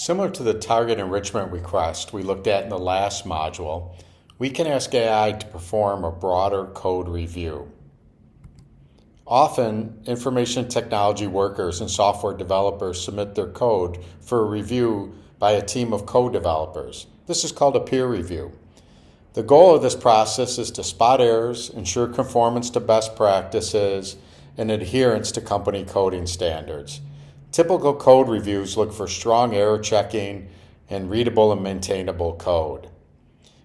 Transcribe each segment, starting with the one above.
Similar to the target enrichment request we looked at in the last module, we can ask AI to perform a broader code review. Often, information technology workers and software developers submit their code for a review by a team of code developers. This is called a peer review. The goal of this process is to spot errors, ensure conformance to best practices, and adherence to company coding standards. Typical code reviews look for strong error checking and readable and maintainable code.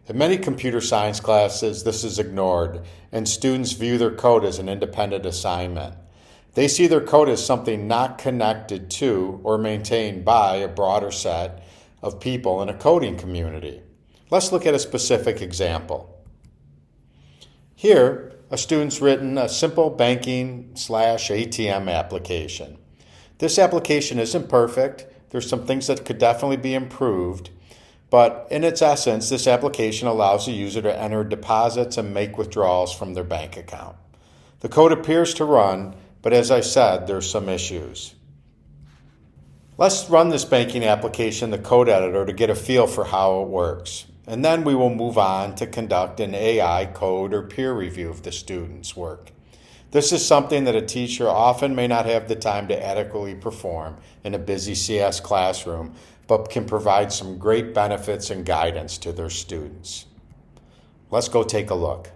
In many computer science classes, this is ignored, and students view their code as an independent assignment. They see their code as something not connected to or maintained by a broader set of people in a coding community. Let's look at a specific example. Here, a student's written a simple banking/ATM application. This application isn't perfect. There's some things that could definitely be improved, but in its essence, this application allows the user to enter deposits and make withdrawals from their bank account. The code appears to run, but as I said, there's some issues. Let's run this banking application in the code editor to get a feel for how it works, and then we will move on to conduct an AI code or peer review of the student's work. This is something that a teacher often may not have the time to adequately perform in a busy CS classroom, but can provide some great benefits and guidance to their students. Let's go take a look.